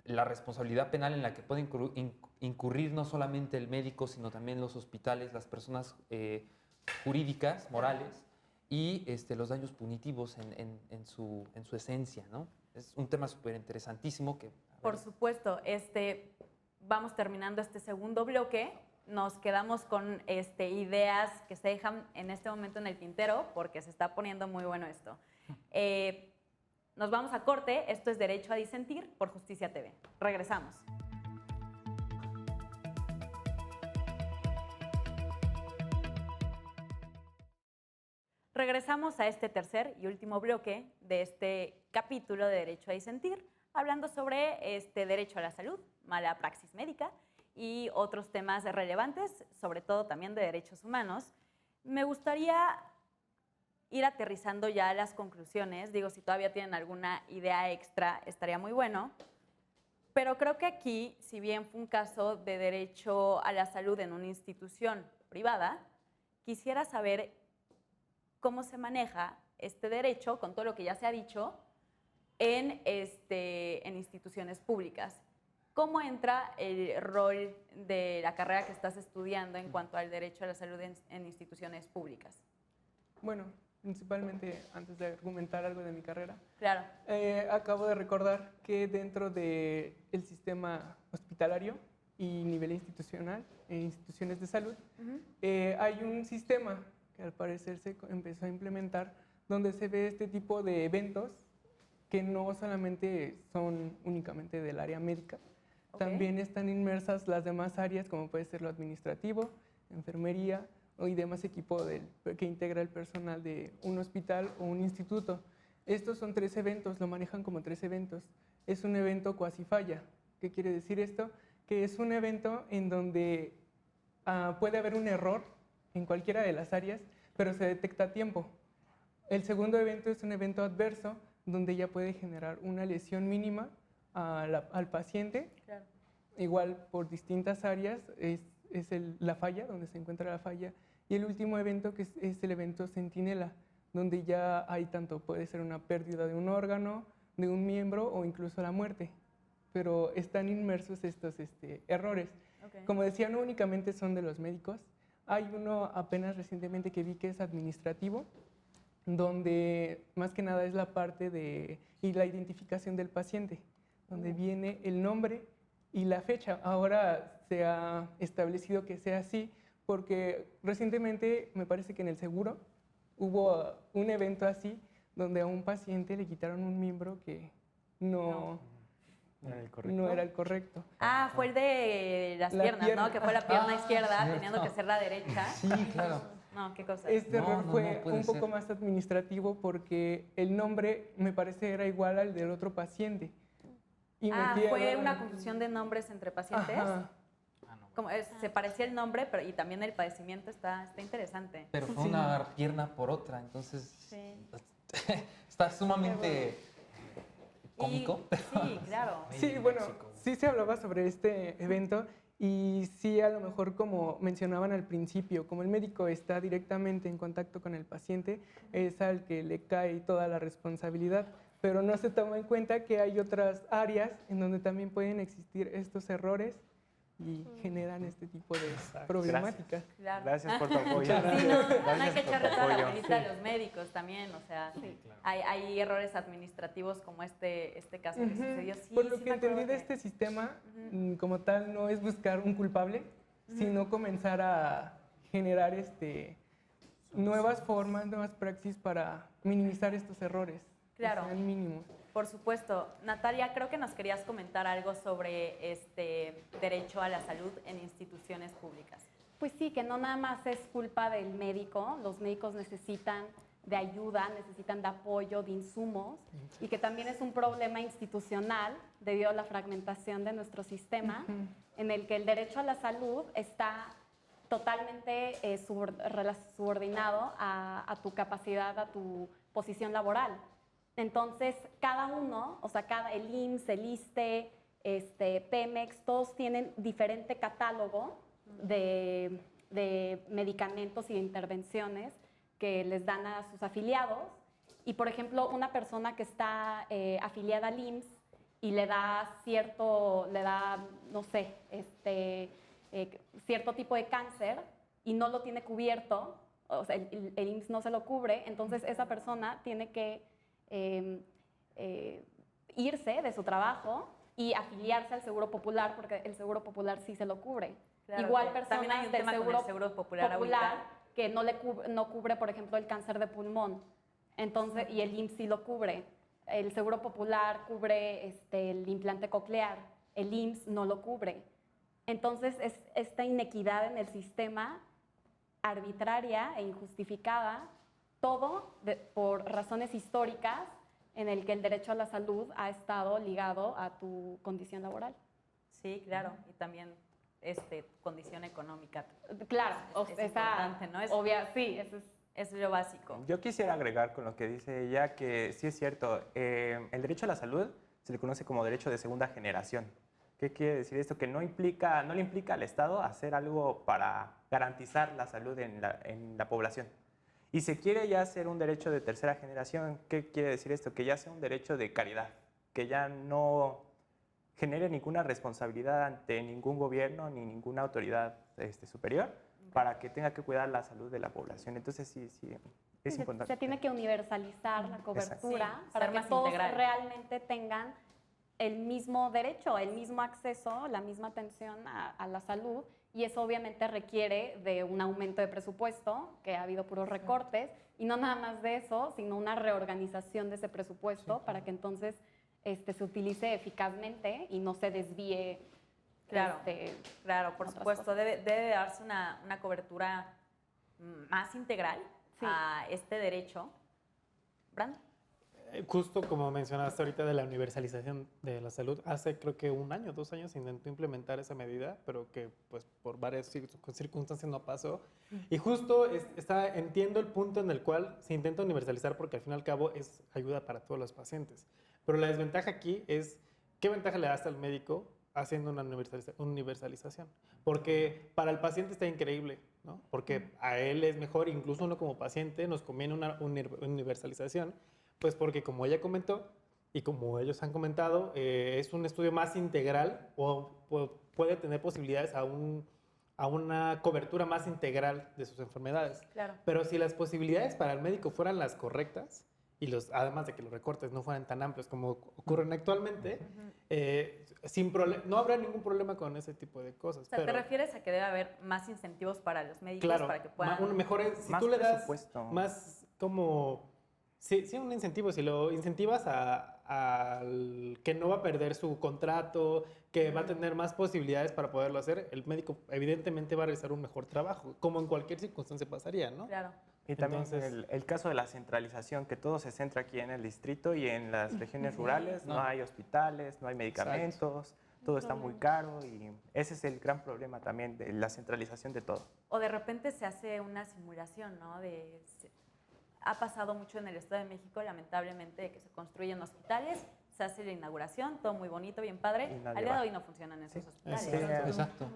la responsabilidad penal en la que puede incurrir no solamente el médico, sino también los hospitales, las personas jurídicas, morales, y los daños punitivos en su esencia, ¿no? Es un tema súper interesantísimo que... Por supuesto, vamos terminando este segundo bloque. Nos quedamos con ideas que se dejan en este momento en el tintero porque se está poniendo muy bueno esto. Nos vamos a corte. Esto es Derecho a Disentir por Justicia TV. Regresamos. Regresamos a este tercer y último bloque de este capítulo de Derecho a Disentir, hablando sobre derecho a la salud, mala praxis médica y otros temas relevantes, sobre todo también de derechos humanos. Me gustaría ir aterrizando ya las conclusiones. Digo, si todavía tienen alguna idea extra, estaría muy bueno. Pero creo que aquí, si bien fue un caso de derecho a la salud en una institución privada, quisiera saber cómo se maneja este derecho, con todo lo que ya se ha dicho, en instituciones públicas. ¿Cómo entra el rol de la carrera que estás estudiando en cuanto al derecho a la salud en instituciones públicas? Bueno, principalmente antes de argumentar algo de mi carrera, Claro. acabo de recordar que dentro del sistema hospitalario y nivel institucional, instituciones de salud, hay un sistema que al parecer se empezó a implementar donde se ve este tipo de eventos que no solamente son únicamente del área médica, también están inmersas las demás áreas como puede ser lo administrativo, enfermería y demás equipo que integra el personal de un hospital o un instituto. Estos son 3 eventos, lo manejan como 3 eventos. Es un evento cuasi falla. ¿Qué quiere decir esto? Que es un evento en donde puede haber un error en cualquiera de las áreas, pero se detecta a tiempo. El segundo evento es un evento adverso, donde ya puede generar una lesión mínima al paciente. Claro. Igual por distintas áreas es la falla, donde se encuentra la falla. Y el último evento que es el evento centinela, donde ya hay tanto, puede ser una pérdida de un órgano, de un miembro o incluso la muerte. Pero están inmersos estos errores. Okay. Como decía, no únicamente son de los médicos. Hay uno apenas recientemente que vi que es administrativo, donde más que nada es la parte y la identificación del paciente, donde viene el nombre y la fecha. Ahora se ha establecido que sea así porque recientemente me parece que en el seguro hubo un evento así donde a un paciente le quitaron un miembro que no era el correcto. Ah, fue el de las piernas, ¿no? Que fue la pierna izquierda, cierto. teniendo que ser la derecha. Sí, claro. No, qué cosa. Este error No fue puede un poco ser. más administrativo porque el nombre me parece era igual al del otro paciente. Y Fue una confusión de nombres entre pacientes. Ajá. se parecía el nombre, pero y también el padecimiento está interesante. Pero fue una pierna por otra, entonces Sí. está sumamente cómico. Sí, claro. Sí, bueno, sí se hablaba sobre este evento y sí, a lo mejor como mencionaban al principio, como el médico está directamente en contacto con el paciente, es al que le cae toda la responsabilidad, pero no se toma en cuenta que hay otras áreas en donde también pueden existir estos errores y generan este tipo de problemáticas. Claro. Gracias por tu apoyo. Sí, no hay Gracias que por tu echarle toda la apoyo. pelita a los médicos también, o sea, hay errores administrativos como este caso que Ujú. sucedió. Sí, Por lo sí que me acuerdo entendí de que- este sistema, como tal, no es buscar un culpable, sino comenzar a generar nuevas formas, nuevas praxis para minimizar estos errores. que Claro. sean mínimos. Por supuesto. Natalia, creo que nos querías comentar algo sobre este derecho a la salud en instituciones públicas. Pues sí, que no nada más es culpa del médico, los médicos necesitan de ayuda, necesitan de apoyo, de insumos, y que también es un problema institucional debido a la fragmentación de nuestro sistema, en el que el derecho a la salud está totalmente subordinado a tu capacidad, a tu posición laboral. Entonces, cada uno, o sea, el IMSS, el ISSSTE, Pemex, todos tienen diferente catálogo de medicamentos y de intervenciones que les dan a sus afiliados. Y, por ejemplo, una persona que está afiliada al IMSS y le da, no sé, cierto tipo de cáncer y no lo tiene cubierto, o sea, el IMSS no se lo cubre, entonces esa persona tiene que irse de su trabajo y afiliarse al Seguro Popular, porque el Seguro Popular sí se lo cubre. Claro, Igual que personas también hay un del tema con el Seguro Popular ahorita. que no cubre, por ejemplo, el cáncer de pulmón. Entonces, y el IMSS sí lo cubre. El Seguro Popular cubre el implante coclear, el IMSS no lo cubre. Entonces, es esta inequidad en el sistema arbitraria e injustificada, todo por razones históricas en el que el derecho a la salud ha estado ligado a tu condición laboral. Sí, claro, y también condición económica. Claro, Es importante, ¿no? Sí, eso es lo básico. Yo quisiera agregar con lo que dice ella que sí es cierto, el derecho a la salud se le conoce como derecho de segunda generación. ¿Qué quiere decir esto? Que no le implica al Estado hacer algo para garantizar la salud en la población. Y se quiere ya hacer un derecho de tercera generación. ¿Qué quiere decir esto? Que ya sea un derecho de caridad, que ya no genere ninguna responsabilidad ante ningún gobierno ni ninguna autoridad superior para que tenga que cuidar la salud de la población. Entonces sí, es importante. Se tiene que universalizar la cobertura Sí, para ser que más todos integral. realmente tengan el mismo derecho, el mismo acceso, la misma atención a la salud, y eso obviamente requiere de un aumento de presupuesto, que ha habido puros recortes, y no nada más de eso, sino una reorganización de ese presupuesto para que entonces se utilice eficazmente y no se desvíe. Claro, claro, por otras supuesto. cosas. Debe darse una cobertura más integral Sí. a este derecho. Brandon. Justo como mencionaste ahorita de la universalización de la salud, hace creo que 1 año, 2 años se intentó implementar esa medida, pero que pues por varias circunstancias no pasó. Y justo entiendo el punto en el cual se intenta universalizar porque al fin y al cabo es ayuda para todos los pacientes. Pero la desventaja aquí es, ¿qué ventaja le das al médico haciendo una universalización? Porque para el paciente está increíble, ¿no? Porque a él es mejor, incluso uno como paciente, nos conviene una universalización, pues porque como ella comentó y como ellos han comentado, es un estudio más integral o puede tener posibilidades a una cobertura más integral de sus enfermedades. Claro. Pero si las posibilidades para el médico fueran las correctas, y además de que los recortes no fueran tan amplios como ocurren actualmente, no habrá ningún problema con ese tipo de cosas. O sea, ¿te refieres a que debe haber más incentivos para los médicos Claro, para que puedan... si más tú le das presupuesto. más como... Sí, un incentivo. Si lo incentivas al que no va a perder su contrato, que va a tener más posibilidades para poderlo hacer, el médico evidentemente va a realizar un mejor trabajo, como en cualquier circunstancia pasaría, ¿no? Claro. Y también Entonces- el caso de la centralización, que todo se centra aquí en el distrito y en las regiones rurales, no hay hospitales, no hay medicamentos, todo está muy caro y ese es el gran problema también de la centralización de todo. O de repente se hace una simulación, ¿no? Ha pasado mucho en el Estado de México, lamentablemente, de que se construyen hospitales, se hace la inauguración, todo muy bonito, bien padre. Y nadie Al día de va. hoy no funcionan esos hospitales. Sí, Exacto.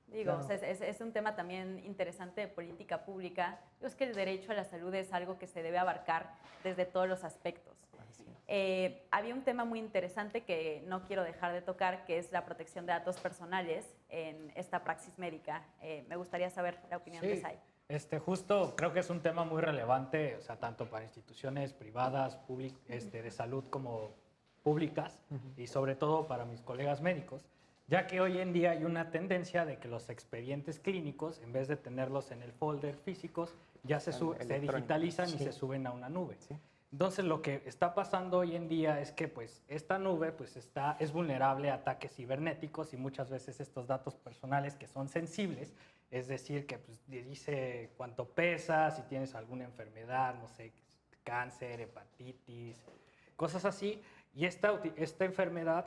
Digo, Claro. o sea, es un tema también interesante de política pública. Digo, es que el derecho a la salud es algo que se debe abarcar desde todos los aspectos. Así es. Había un tema muy interesante que no quiero dejar de tocar, que es la protección de datos personales en esta praxis médica. Me gustaría saber la opinión de Sí, Sai. justo creo que es un tema muy relevante, o sea, tanto para instituciones privadas, de salud como públicas, y sobre todo para mis colegas médicos, ya que hoy en día hay una tendencia de que los expedientes clínicos, en vez de tenerlos en el folder físicos, ya se Electrónicos. digitalizan y Sí. se suben a una nube. Sí. Entonces, lo que está pasando hoy en día es que pues, esta nube pues, es vulnerable a ataques cibernéticos y muchas veces estos datos personales que son sensibles, es decir, que pues, dice cuánto pesas, si tienes alguna enfermedad, no sé, cáncer, hepatitis, cosas así, y esta enfermedad,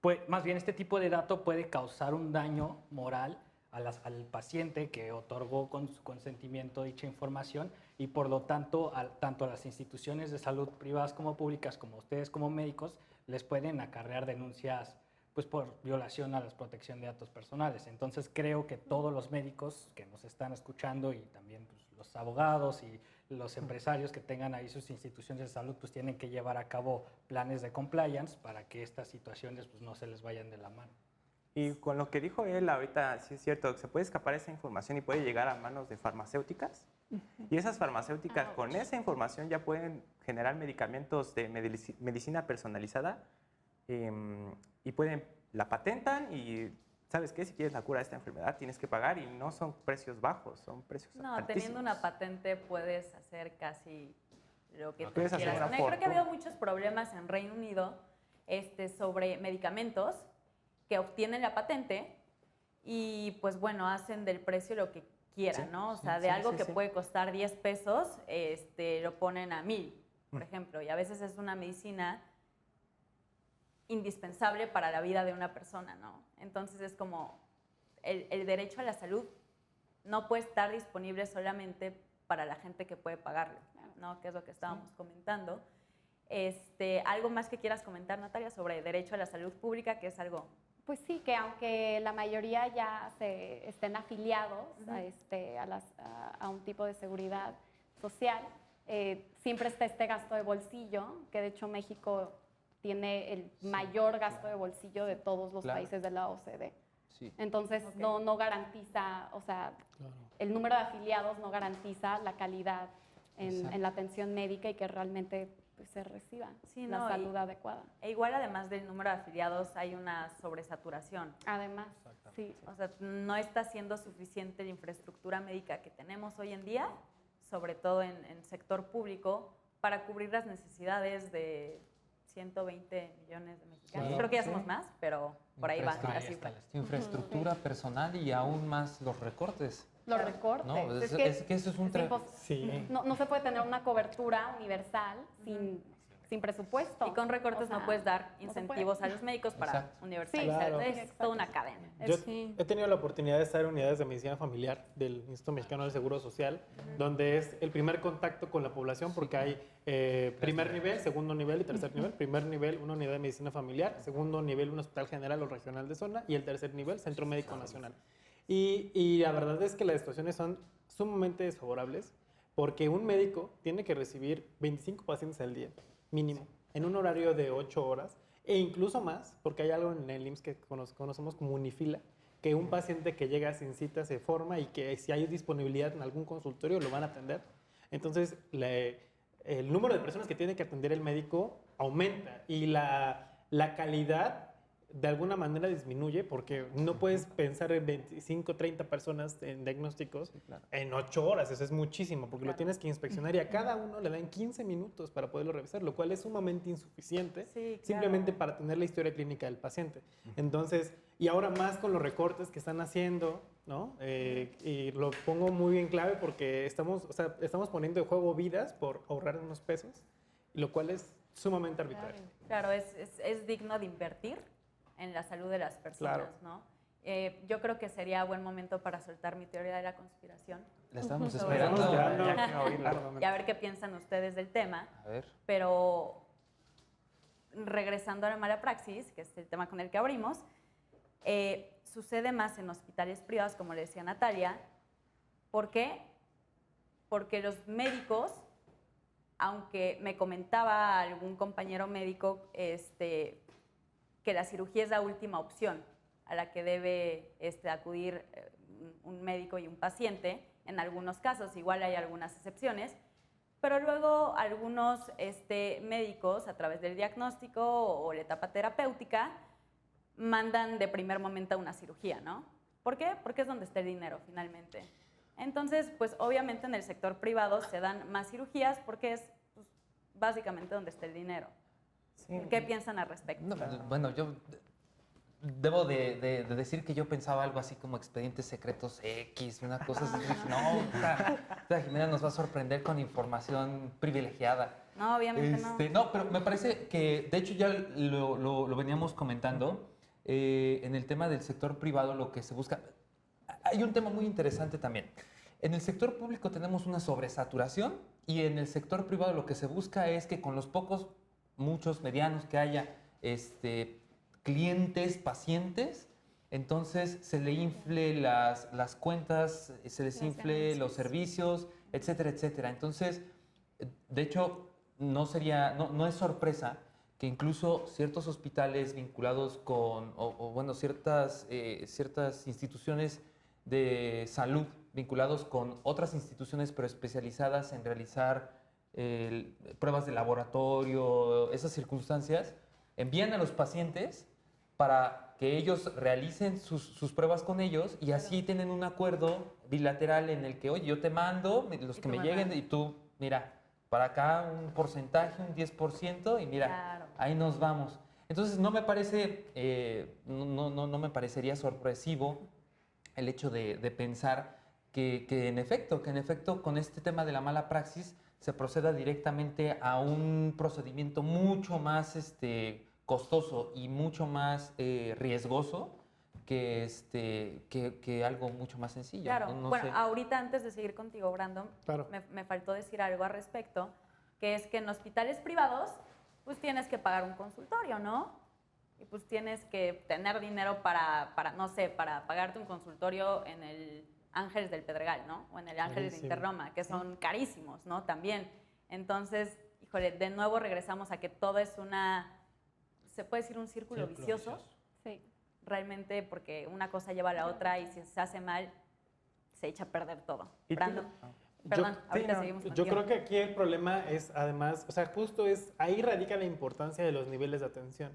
pues, más bien este tipo de dato puede causar un daño moral al paciente que otorgó con su consentimiento dicha información y por lo tanto, tanto a las instituciones de salud privadas como públicas, como ustedes como médicos, les pueden acarrear denuncias pues, por violación a la protección de datos personales. Entonces creo que todos los médicos que nos están escuchando y también pues, los abogados y los empresarios que tengan ahí sus instituciones de salud pues tienen que llevar a cabo planes de compliance para que estas situaciones pues, no se les vayan de la mano. Y con lo que dijo él ahorita, sí es cierto, se puede escapar esa información y puede llegar a manos de farmacéuticas. Y esas farmacéuticas con esa información ya pueden generar medicamentos de medicina personalizada y la patentan y, ¿sabes qué? Si quieres la cura de esta enfermedad tienes que pagar y no son precios bajos, son precios No, altísimos. teniendo una patente puedes hacer casi lo que tú Puedes hacer quieras. una Creo que ha fortuna. habido muchos problemas en Reino Unido sobre medicamentos que obtienen la patente y pues bueno, hacen del precio lo que quieran, Sí, ¿no? O sí, sea, de sí, algo sí, que sí. puede costar 10 pesos, lo ponen a 1000, por ejemplo, y a veces es una medicina indispensable para la vida de una persona, ¿no? Entonces es como el derecho a la salud no puede estar disponible solamente para la gente que puede pagarlo, ¿no? Que es lo que estábamos comentando. ¿Algo más que quieras comentar, Natalia, sobre derecho a la salud pública, que es algo... Pues sí, que aunque la mayoría ya estén afiliados a un tipo de seguridad social, siempre está este gasto de bolsillo, que de hecho México tiene el mayor gasto de bolsillo de todos los Claro. países de la OCDE. Sí. Entonces Ok. no garantiza, o sea, el número de afiliados no garantiza la calidad en la atención médica y que realmente pues, se reciba Sí, la no, salud adecuada. E igual, además del número de afiliados, hay una sobresaturación. Además, sí. O sea, no está siendo suficiente la infraestructura médica que tenemos hoy en día, sobre todo en sector público, para cubrir las necesidades de 120 millones de mexicanos. Sí, Creo que ya sí. somos más, pero por ahí va la cifra. Infraestructura personal y aún más los recortes. Los recortes. No, es es que eso es un Sí. no se puede tener una cobertura universal sin presupuesto. Y con recortes O sea, no puedes dar no se incentivos a los médicos para Exacto. universalizar. Claro. Es toda una cadena. Yo Sí. he tenido la oportunidad de estar en unidades de medicina familiar del Instituto Mexicano del Seguro Social, donde es el primer contacto con la población porque hay primer nivel, segundo nivel y tercer nivel. Primer nivel, una unidad de medicina familiar. Segundo nivel, un hospital general o regional de zona. Y el tercer nivel, Centro Médico Nacional. Y la verdad es que las situaciones son sumamente desfavorables porque un médico tiene que recibir 25 pacientes al día, mínimo, en un horario de 8 horas e incluso más, porque hay algo en el IMSS que conocemos como unifila, que un paciente que llega sin cita se forma y que si hay disponibilidad en algún consultorio lo van a atender. Entonces, el número de personas que tiene que atender el médico aumenta y la calidad de alguna manera disminuye porque no puedes pensar en 25, 30 personas en diagnósticos en 8 horas. Eso es muchísimo porque lo tienes que inspeccionar y a cada uno le dan 15 minutos para poderlo revisar, lo cual es sumamente insuficiente Sí, simplemente para tener la historia clínica del paciente. Entonces, y ahora más con los recortes que están haciendo, ¿no? Y lo pongo muy en clave porque estamos poniendo en juego vidas por ahorrar unos pesos, lo cual es sumamente arbitrario. Claro, es digno de invertir en la salud de las personas, ¿no? Yo creo que sería buen momento para soltar mi teoría de la conspiración. La estamos Sobre- esperando. Ya quiero oírla. Y a ver qué piensan ustedes del tema. A ver. Pero regresando a la mala praxis, que es el tema con el que abrimos, sucede más en hospitales privados, como le decía Natalia. ¿Por qué? Porque los médicos, aunque me comentaba algún compañero médico que la cirugía es la última opción a la que debe acudir un médico y un paciente, en algunos casos, igual hay algunas excepciones, pero luego algunos médicos, a través del diagnóstico o la etapa terapéutica, mandan de primer momento a una cirugía, ¿no? ¿Por qué? Porque es donde está el dinero, finalmente. Entonces, pues obviamente en el sector privado se dan más cirugías porque es pues, básicamente donde está el dinero. Sí. ¿Qué piensan al respecto? No, bueno, yo debo de decir que yo pensaba algo así como expedientes secretos X, una cosa así. Dije, no, esta Jimena nos va a sorprender con información privilegiada. No, obviamente no. No, pero me parece que, de hecho, ya lo veníamos comentando, en el tema del sector privado lo que se busca. Hay un tema muy interesante también. En el sector público tenemos una sobresaturación y en el sector privado lo que se busca es que con los pocos, muchos, medianos que haya, clientes, pacientes, entonces se le infle las cuentas, se les infle los servicios, etcétera, etcétera. Entonces, de hecho, no es sorpresa que incluso ciertos hospitales vinculados con, bueno, ciertas instituciones de salud vinculados con otras instituciones pero especializadas en realizar pruebas de laboratorio, esas circunstancias, envían a los pacientes para que ellos realicen sus pruebas con ellos y así tienen un acuerdo bilateral en el que, oye, yo te mando los que me lleguen y tú, mira, para acá un porcentaje, un 10% y mira, Claro. ahí nos vamos. Entonces no me parece, no me parecería sorpresivo el hecho de pensar que en efecto con este tema de la mala praxis se proceda directamente a un procedimiento mucho más costoso y mucho más riesgoso que algo mucho más sencillo. Claro. No Bueno, sé. ahorita antes de seguir contigo, Brandon, Claro. me faltó decir algo al respecto, que es que en hospitales privados, pues tienes que pagar un consultorio, ¿no? Y pues tienes que tener dinero para no sé, para pagarte un consultorio en el Ángeles del Pedregal, ¿no? O en el Ángeles de Carísimo. Interroma, que son carísimos, ¿no? También. Entonces, híjole, de nuevo regresamos a que todo es se puede decir un círculo vicioso, Sí. realmente, porque una cosa lleva a la otra y si se hace mal, se echa a perder todo. Y Brandon, tú- perdón, Sí, ahorita no, seguimos yo contigo. creo que aquí el problema es además, o sea, justo ahí radica la importancia de los niveles de atención.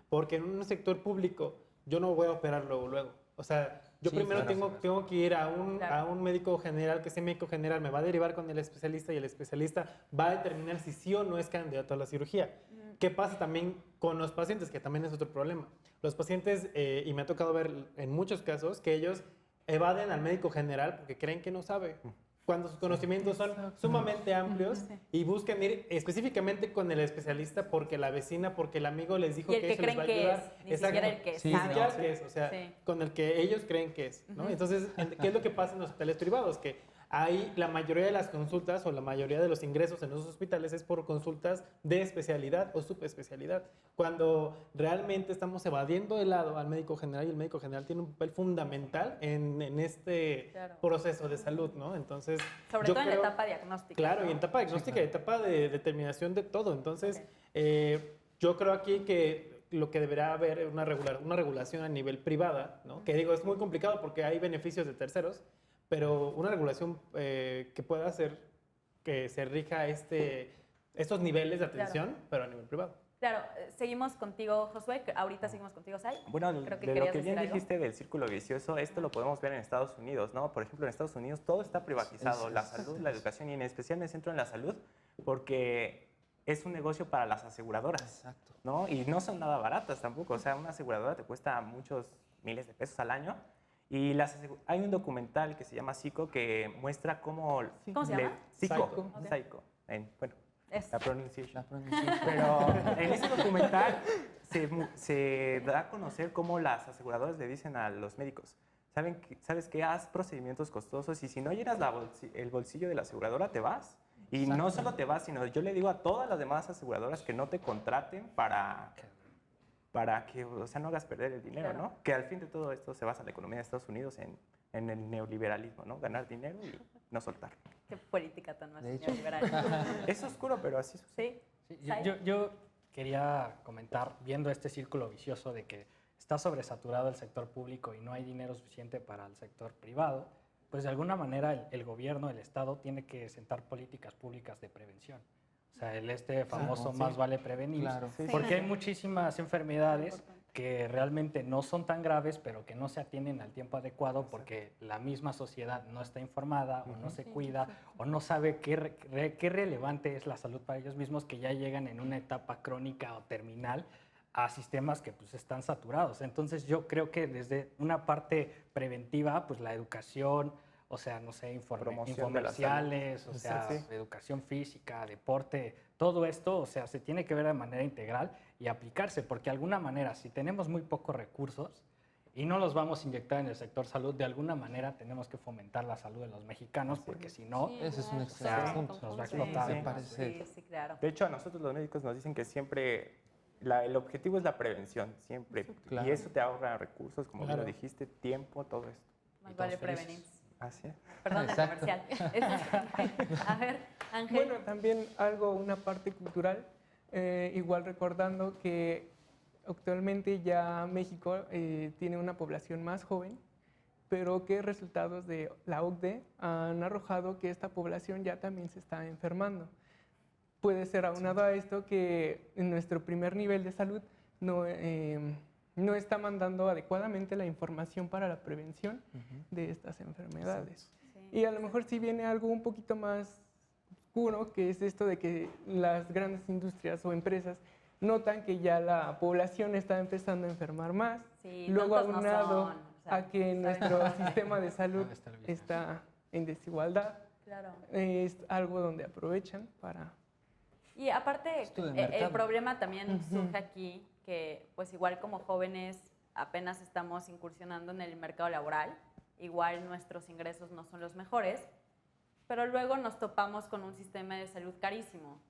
Porque en un sector público yo no voy a operar luego. O sea, yo Sí, primero claro, tengo que ir a un Claro. médico general, que ese médico general me va a derivar con el especialista y el especialista va a determinar si sí o no es candidato a la cirugía. ¿Qué pasa también con los pacientes? Que también es otro problema. Los pacientes, y me ha tocado ver en muchos casos, que ellos evaden al médico general porque creen que no sabe. Cuando sus conocimientos son sumamente amplios y buscan ir específicamente con el especialista porque la vecina, porque el amigo les dijo Y el que que eso les va a creen que ayudar. es, ni siquiera el que Sí, Ni sabe. siquiera el que es, o sea, Sí. con el que ellos creen que es, ¿no? Entonces, ¿qué es lo que pasa en los hospitales privados? Que hay la mayoría de las consultas o la mayoría de los ingresos en esos hospitales es por consultas de especialidad o subespecialidad. Cuando realmente estamos evadiendo de lado al médico general y el médico general tiene un papel fundamental en este Claro. proceso de salud, ¿no? Entonces, Sobre yo todo en creo- la etapa diagnóstica. Claro, ¿no? y en etapa diagnóstica y etapa de determinación de todo. Entonces, Ok. yo creo aquí que lo que deberá haber es una regulación a nivel privada, ¿no? Que digo, es muy complicado porque hay beneficios de terceros, pero una regulación que pueda hacer que se rija estos niveles de atención, pero a nivel privado. Claro, seguimos contigo, Josué. Ahorita seguimos contigo, Sai. Bueno, Creo que de lo querías que bien decir algo. dijiste del círculo vicioso, esto lo podemos ver en Estados Unidos, ¿no? Por ejemplo, en Estados Unidos todo está privatizado, la salud, la educación, y en especial me centro en la salud, porque es un negocio para las aseguradoras, Exacto. ¿no? Y no son nada baratas tampoco, o sea, una aseguradora te cuesta muchos miles de pesos al año. Y hay un documental que se llama Psycho que muestra cómo... ¿Cómo se llama? Psycho. Ok. Psycho. Bueno, Es- la pronunciación. La pronunciación. Pero en ese documental se da a conocer cómo las aseguradoras le dicen a los médicos, ¿sabes qué? Haz procedimientos costosos y si no llenas el bolsillo de la aseguradora, te vas. Y no solo te vas, sino yo le digo a todas las demás aseguradoras que no te contraten para que, o sea, no hagas perder el dinero, Claro. ¿no? Que al fin de todo esto se basa en la economía de Estados Unidos en el neoliberalismo, ¿no? Ganar dinero y no soltar. Qué política tan más De hecho. neoliberal. Es oscuro, pero así sucede. Sí. Sí, yo quería comentar, viendo este círculo vicioso de que está sobresaturado el sector público y no hay dinero suficiente para el sector privado, pues de alguna manera el gobierno, el Estado, tiene que sentar políticas públicas de prevención. O sea, famoso sí. más vale prevenir, Claro. Sí, porque hay muchísimas enfermedades que realmente no son tan graves, pero que no se atienden al tiempo adecuado porque la misma sociedad no está informada o no se cuida o no sabe qué relevante es la salud para ellos mismos, que ya llegan en una etapa crónica o terminal a sistemas que pues están saturados. Entonces yo creo que desde una parte preventiva, pues la educación, o sea, no sé, Promoción de la salud. infomerciales, o sea, Sí. educación física, deporte, todo esto, o sea, se tiene que ver de manera integral y aplicarse, porque de alguna manera, si tenemos muy pocos recursos y no los vamos a inyectar en el sector salud, de alguna manera tenemos que fomentar la salud de los mexicanos, porque si no, Sí, Ese es un claro. excelente Sí. punto. Nos va a Sí, explotar. sí. Me parece. Sí, claro. De hecho, a nosotros los médicos nos dicen que siempre el objetivo es la prevención, siempre. Claro. Y eso te ahorra recursos, como bien Claro. lo dijiste, tiempo, todo esto. Más Y vale todos felices. prevenir. Así es. Perdón, el Exacto. comercial. A ver, Ángel. Bueno, también una parte cultural, igual recordando que actualmente ya México tiene una población más joven, pero que resultados de la OCDE han arrojado que esta población ya también se está enfermando. Puede ser aunado a esto que en nuestro primer nivel de salud no está mandando adecuadamente la información para la prevención de estas enfermedades. Sí. Y a lo mejor sí viene algo un poquito más oscuro, que es esto de que las grandes industrias o empresas notan que ya la población está empezando a enfermar más, Sí, luego tontos no aunado son, o sea, a que saben nuestro trabajar. sistema de salud Debe estar bien. está en desigualdad. Claro. Es algo donde aprovechan para... Y aparte, Estudio de el mercado. problema también surge aquí, que pues igual como jóvenes apenas estamos incursionando en el mercado laboral, igual nuestros ingresos no son los mejores, pero luego nos topamos con un sistema de salud carísimo.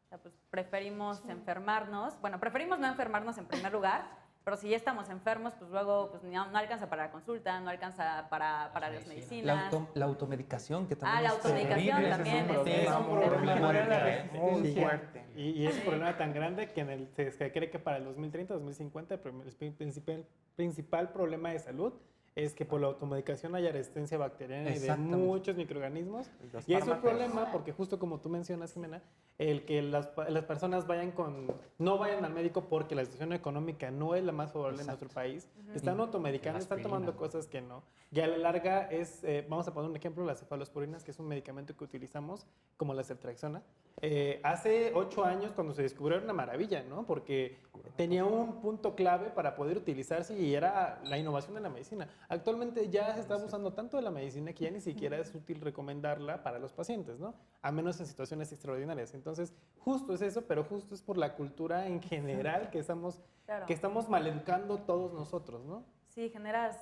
O sea, pues preferimos enfermarnos, bueno, preferimos no enfermarnos en primer lugar, pero si ya estamos enfermos, pues luego pues, no alcanza para la consulta, no alcanza para las medicinas. La automedicación, que también La es automedicación terrible. también. problema, es es un un problema. problema muy resistencia. fuerte. Y es un problema tan grande que se cree que para el 2030, 2050, el principal problema de salud es que por la automedicación haya resistencia bacteriana y de Exactamente. muchos microorganismos. Los Y es un fármacos. problema porque justo como tú mencionas, Jimena, el que las personas no vayan al médico porque la situación económica no es la más favorable en nuestro país. Están automedicando, La están aspirina, tomando ¿no? cosas que no. Y a la larga vamos a poner un ejemplo, las cefalosporinas, que es un medicamento que utilizamos como la ceftriaxona. Hace 8 años cuando se descubrió era una maravilla, ¿no? Porque tenía un punto clave para poder utilizarse y era la innovación de la medicina. Actualmente ya se está abusando tanto de la medicina que ya ni siquiera es útil recomendarla para los pacientes, ¿no? A menos en situaciones extraordinarias. Entonces, justo es eso, pero justo es por la cultura en general que Claro. estamos maleducando todos nosotros, ¿no? Sí, generas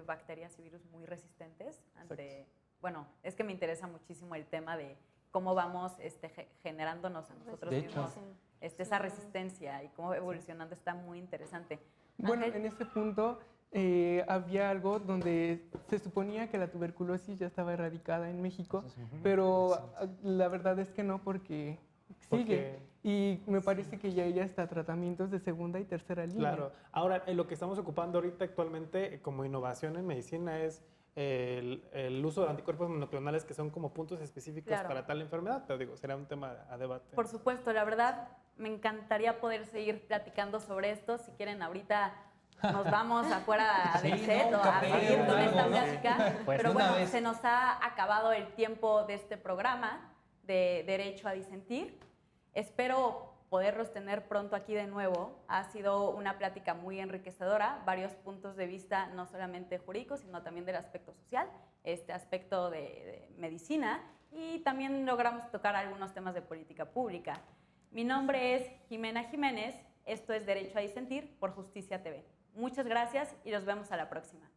bacterias y virus muy resistentes ante... Bueno, es que me interesa muchísimo el tema de cómo vamos generándonos a nosotros De hecho. mismos esa resistencia y cómo va evolucionando. Está muy interesante. Bueno, Ángel. en ese punto había algo donde se suponía que la tuberculosis ya estaba erradicada en México, pero la verdad es que no, porque sigue. Y me parece que ya hay hasta tratamientos de segunda y tercera línea. Claro. Ahora, lo que estamos ocupando ahorita actualmente como innovación en medicina es el uso de anticuerpos monoclonales que son como puntos específicos Claro. para tal enfermedad. Te digo, será un tema a debate. Por supuesto, la verdad, me encantaría poder seguir platicando sobre esto. Si quieren, ahorita nos vamos afuera del Sí, set ¿no? o Un a café, seguir con esta algo. plática. Pues Pero de una bueno, vez. se nos ha acabado el tiempo de este programa de Derecho a Disentir. Espero poderlos tener pronto aquí de nuevo. Ha sido una plática muy enriquecedora, varios puntos de vista, no solamente jurídicos, sino también del aspecto social, este aspecto de medicina, y también logramos tocar algunos temas de política pública. Mi nombre es Jimena Jiménez. Esto es Derecho a Disentir por Justicia TV. Muchas gracias y nos vemos a la próxima.